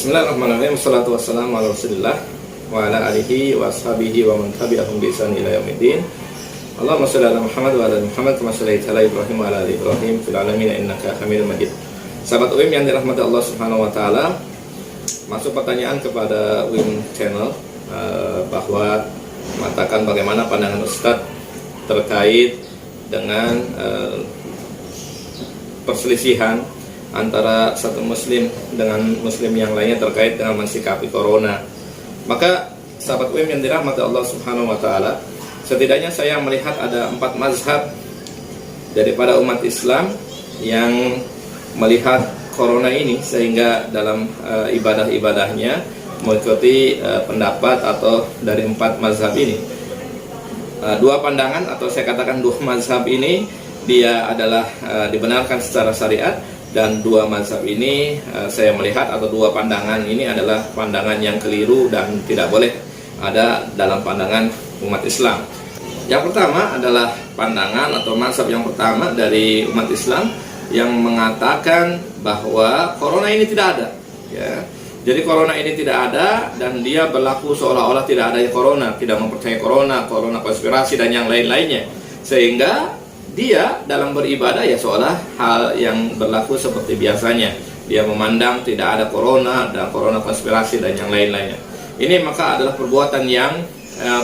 Bismillahirrahmanirrahim. Wassalatu wassalamu ala Rasulillah wa ala alihi wa ashabihi wa man tabi'ahum bi ihsan ila yaumiddin. Allahumma shalli ala Muhammad wa ala ali Muhammad kama shallaita ala Ibrahim wa ala ali Ibrahim fil alamin innaka Hamidum Majid. Sahabat UIM yang dirahmati Allah Subhanahu wa taala, masuk pertanyaan kepada UIM channel bahwa mengatakan bagaimana pandangan Ustadz terkait dengan perselisihan antara satu muslim dengan muslim yang lainnya terkait dengan mensikapi corona. Maka sahabat UIM yang dirahmati Allah Subhanahu wa taala, setidaknya saya melihat ada 4 mazhab daripada umat Islam yang melihat corona ini sehingga dalam ibadah-ibadahnya mengikuti pendapat atau dari 4 mazhab ini. 2 pandangan atau saya katakan 2 mazhab ini dia adalah dibenarkan secara syariat, dan 2 mazhab ini saya melihat atau 2 pandangan ini adalah pandangan yang keliru dan tidak boleh ada dalam pandangan umat Islam. Yang pertama adalah pandangan atau mazhab yang pertama dari umat Islam yang mengatakan bahwa corona ini tidak ada, ya. Jadi corona ini tidak ada dan dia berlaku seolah-olah tidak ada corona, tidak mempercayai corona konspirasi dan yang lain-lainnya, sehingga dia dalam beribadah ya seolah hal yang berlaku seperti biasanya. Dia memandang tidak ada corona dan corona konspirasi dan yang lain-lainnya. Ini maka adalah perbuatan yang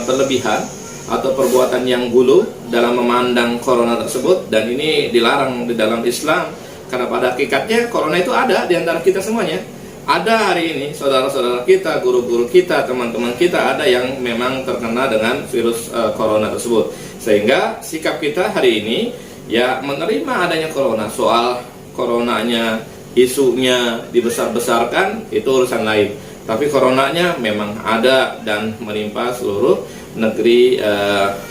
berlebihan atau perbuatan yang gulu dalam memandang corona tersebut, dan ini dilarang di dalam Islam karena pada hakikatnya corona itu ada di antara kita semuanya. Ada hari ini saudara-saudara kita, guru-guru kita, teman-teman kita ada yang memang terkena dengan virus corona tersebut. Sehingga sikap kita hari ini ya menerima adanya corona. Soal coronanya, isunya dibesar-besarkan itu urusan lain. Tapi coronanya memang ada dan menimpa seluruh negeri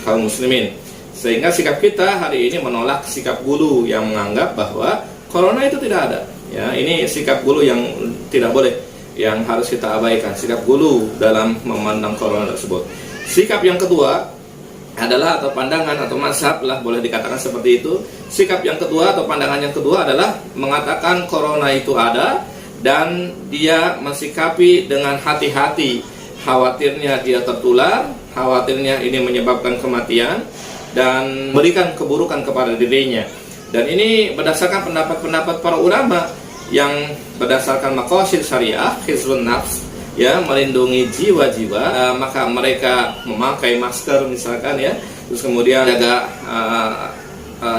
kaum muslimin. Sehingga sikap kita hari ini menolak sikap gulu yang menganggap bahwa corona itu tidak ada. Ya, ini sikap gulu yang tidak boleh, yang harus kita abaikan, sikap gulu dalam memandang corona tersebut. Sikap yang kedua adalah atau pandangan atau mazhab lah boleh dikatakan seperti itu. Sikap yang kedua atau pandangan yang kedua adalah mengatakan corona itu ada dan dia mensikapi dengan hati-hati. Khawatirnya dia tertular, khawatirnya ini menyebabkan kematian dan memberikan keburukan kepada dirinya. Dan ini berdasarkan pendapat-pendapat para ulama yang berdasarkan maqasid syariah, hifdzun nafs, ya, melindungi jiwa-jiwa, maka mereka memakai masker misalkan, ya, terus kemudian jaga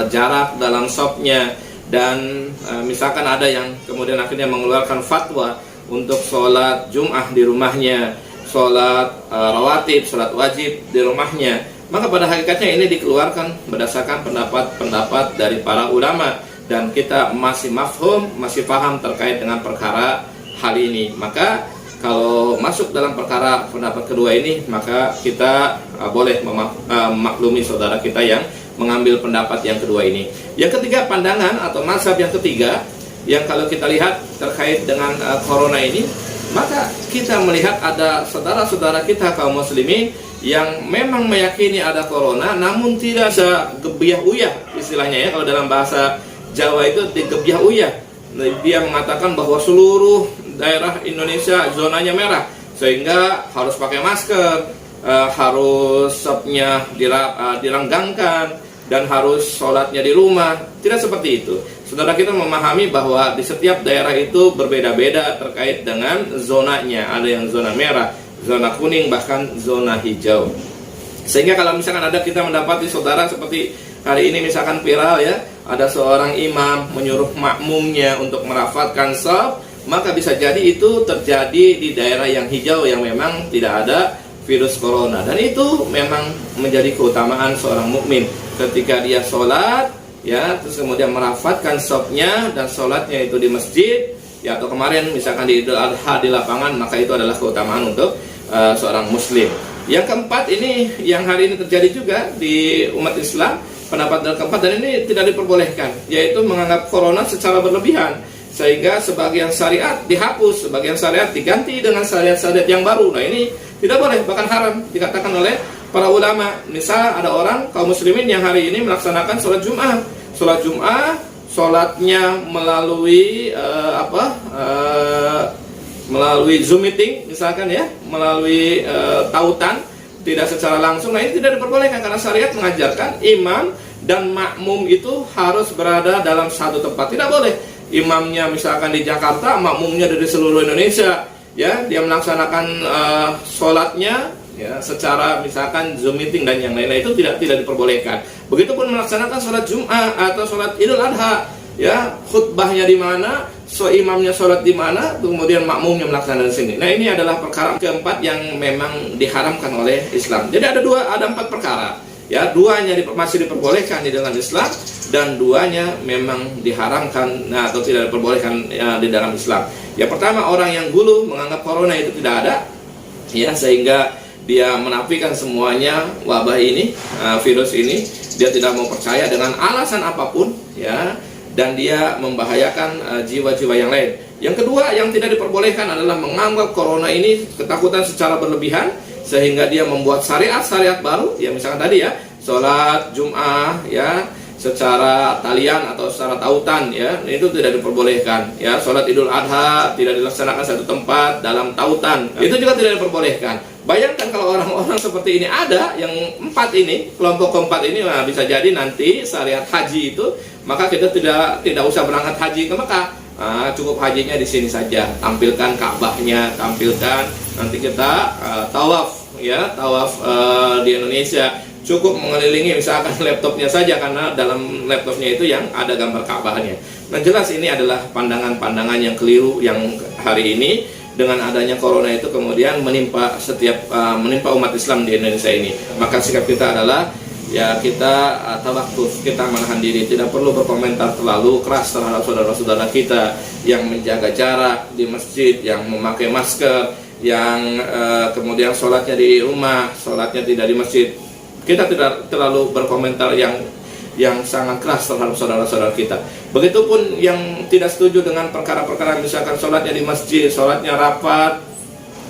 jarak dalam shopnya, dan misalkan ada yang kemudian akhirnya mengeluarkan fatwa untuk sholat Jum'ah di rumahnya, sholat rawatib, sholat wajib di rumahnya. Maka pada hakikatnya ini dikeluarkan berdasarkan pendapat-pendapat dari para ulama, dan kita masih mafhum, masih paham terkait dengan perkara hal ini. Maka kalau masuk dalam perkara pendapat kedua ini, maka kita boleh memaklumi saudara kita yang mengambil pendapat yang kedua ini. Yang ketiga, pandangan atau mazhab yang ketiga, yang kalau kita lihat terkait dengan corona ini, maka kita melihat ada saudara-saudara kita kaum muslimin yang memang meyakini ada corona, namun tidak segebiah-uyah istilahnya, ya, kalau dalam bahasa Jawa itu digebiah-uyah. Dia mengatakan bahwa seluruh daerah Indonesia zonanya merah, sehingga harus pakai masker, harus shopnya direnggangkan, dan harus sholatnya di rumah. Tidak seperti itu. Saudara kita memahami bahwa di setiap daerah itu berbeda-beda terkait dengan zonanya. Ada yang zona merah, zona kuning, bahkan zona hijau. Sehingga kalau misalkan ada kita mendapati saudara seperti hari ini misalkan viral, ya, ada seorang imam menyuruh makmumnya untuk merafatkan shaf, maka bisa jadi itu terjadi di daerah yang hijau yang memang tidak ada virus corona. Dan itu memang menjadi keutamaan seorang mukmin ketika dia sholat, ya, terus kemudian merafatkan shafnya dan sholatnya itu di masjid, ya, atau kemarin misalkan di Idul Adha di lapangan, maka itu adalah keutamaan untuk seorang muslim. Yang keempat ini yang hari ini terjadi juga di umat Islam, pendapat yang keempat, dan ini tidak diperbolehkan, yaitu menganggap corona secara berlebihan, sehingga sebagian syariat dihapus, sebagian syariat diganti dengan syariat-syariat yang baru. Nah, ini tidak boleh, bahkan haram dikatakan oleh para ulama. Misal ada orang kaum muslimin yang hari ini melaksanakan sholat Jum'ah, sholatnya melalui melalui Zoom meeting misalkan ya, melalui tautan, tidak secara langsung. Nah, ini tidak diperbolehkan karena syariat mengajarkan imam dan makmum itu harus berada dalam satu tempat. Tidak boleh imamnya misalkan di Jakarta, makmumnya dari seluruh Indonesia, ya, dia melaksanakan sholatnya ya secara misalkan Zoom meeting dan yang lain-lain, itu tidak diperbolehkan. Begitupun melaksanakan sholat Jumat atau sholat Idul Adha, ya, khutbahnya di mana, imamnya sholat di mana, kemudian makmumnya melaksanakan di sini. Nah, ini adalah perkara keempat yang memang diharamkan oleh Islam. Jadi ada 4 perkara, ya, 2-nya masih diperbolehkan di dalam Islam dan 2-nya memang diharamkan atau tidak diperbolehkan di dalam Islam. Yang pertama, orang yang gulu menganggap corona itu tidak ada, ya, sehingga dia menafikan semuanya wabah ini, virus ini, dia tidak mau percaya dengan alasan apapun, ya, dan dia membahayakan jiwa-jiwa yang lain. Yang kedua yang tidak diperbolehkan adalah menganggap corona ini ketakutan secara berlebihan sehingga dia membuat syariat-syariat baru, ya, misalkan tadi ya, sholat Jum'ah ya secara talian atau secara tautan, ya, itu tidak diperbolehkan. Ya, sholat Idul Adha tidak dilaksanakan satu tempat dalam tautan, itu juga tidak diperbolehkan. Bayangkan kalau orang-orang seperti ini ada, yang 4 ini, kelompok keempat ini, nah, bisa jadi nanti syariat haji itu, maka kita tidak usah berangkat haji ke Mekah. Cukup hajinya di sini saja, tampilkan Ka'bahnya, tampilkan nanti kita tawaf, ya, tawaf di Indonesia. Cukup mengelilingi misalkan laptopnya saja, karena dalam laptopnya itu yang ada gambar Ka'bahnya. Nah, jelas ini adalah pandangan-pandangan yang keliru yang hari ini dengan adanya corona itu kemudian menimpa umat Islam di Indonesia ini. Maka sikap kita adalah, ya, kita tawakuf, kita menahan diri, tidak perlu berkomentar terlalu keras terhadap saudara-saudara kita yang menjaga jarak di masjid, yang memakai masker, yang kemudian sholatnya di rumah, sholatnya tidak di masjid. Kita tidak terlalu berkomentar yang sangat keras terhadap saudara-saudara kita. Begitupun yang tidak setuju dengan perkara-perkara misalkan sholatnya di masjid, sholatnya rapat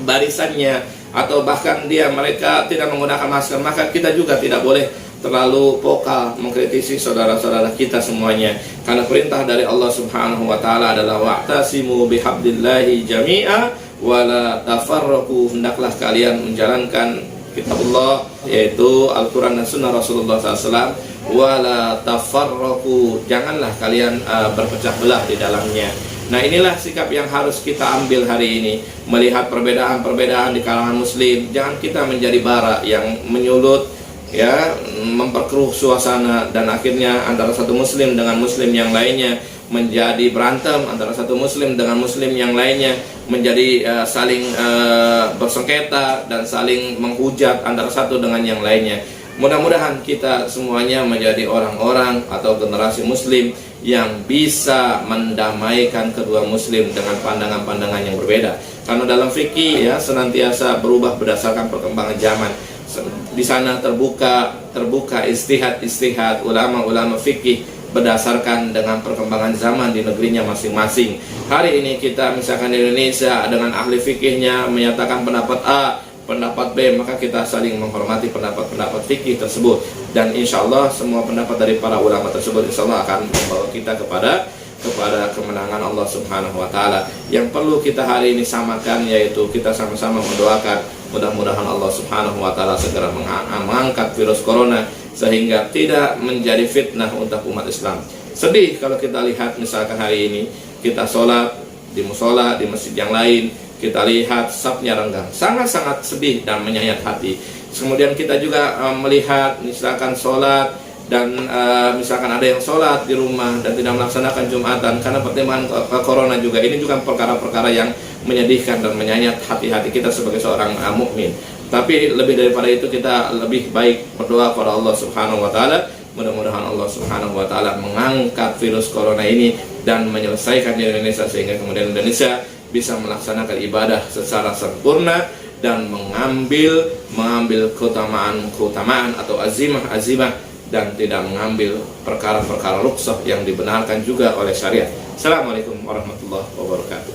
barisannya, atau bahkan mereka tidak menggunakan masker, maka kita juga tidak boleh terlalu vokal mengkritisi saudara-saudara kita semuanya, karena perintah dari Allah Subhanahu wa taala adalah wa'tasimu bihablillahi jami'a wala tafarraqu, hendaklah kalian menjalankan kitabullah, yaitu Al-Quran dan Sunnah Rasulullah SAW, wala tafarraqu, janganlah kalian berpecah belah di dalamnya. Nah, inilah sikap yang harus kita ambil hari ini, melihat perbedaan-perbedaan di kalangan muslim. Jangan kita menjadi bara yang menyulut, ya, memperkeruh suasana, dan akhirnya antara satu muslim dengan muslim yang lainnya menjadi berantem, antara satu muslim dengan muslim yang lainnya menjadi saling bersengketa dan saling menghujat antara satu dengan yang lainnya. Mudah-mudahan kita semuanya menjadi orang-orang atau generasi muslim yang bisa mendamaikan kedua muslim dengan pandangan-pandangan yang berbeda. Karena dalam fikih, ya, senantiasa berubah berdasarkan perkembangan zaman. Di sana terbuka istihad ulama-ulama fikih berdasarkan dengan perkembangan zaman di negerinya masing-masing. Hari ini kita misalkan di Indonesia dengan ahli fikihnya menyatakan pendapat A, pendapat B, maka kita saling menghormati pendapat-pendapat fikih tersebut, dan insya Allah semua pendapat dari para ulama tersebut insya Allah akan membawa kita kepada kemenangan Allah Subhanahu wa taala. Yang perlu kita hari ini samakan, yaitu kita sama-sama mendoakan mudah-mudahan Allah Subhanahu wa taala segera mengangkat virus corona sehingga tidak menjadi fitnah untuk umat Islam. Sedih kalau kita lihat misalkan hari ini kita sholat di musola, di masjid yang lain, kita lihat safnya renggang, sangat-sangat sedih dan menyayat hati. Kemudian kita juga melihat misalkan sholat dan misalkan ada yang sholat di rumah dan tidak melaksanakan Jumatan karena pertimbangan corona juga. Ini juga perkara-perkara yang menyedihkan dan menyayat hati-hati kita sebagai seorang mukmin. Tapi lebih daripada itu, kita lebih baik berdoa kepada Allah Subhanahu wa taala, mudah-mudahan Allah Subhanahu wa taala mengangkat virus corona ini dan menyelesaikan di Indonesia, sehingga kemudian Indonesia bisa melaksanakan ibadah secara sempurna dan mengambil keutamaan atau azimah dan tidak mengambil perkara-perkara rukhsah yang dibenarkan juga oleh syariat. Assalamualaikum warahmatullahi wabarakatuh.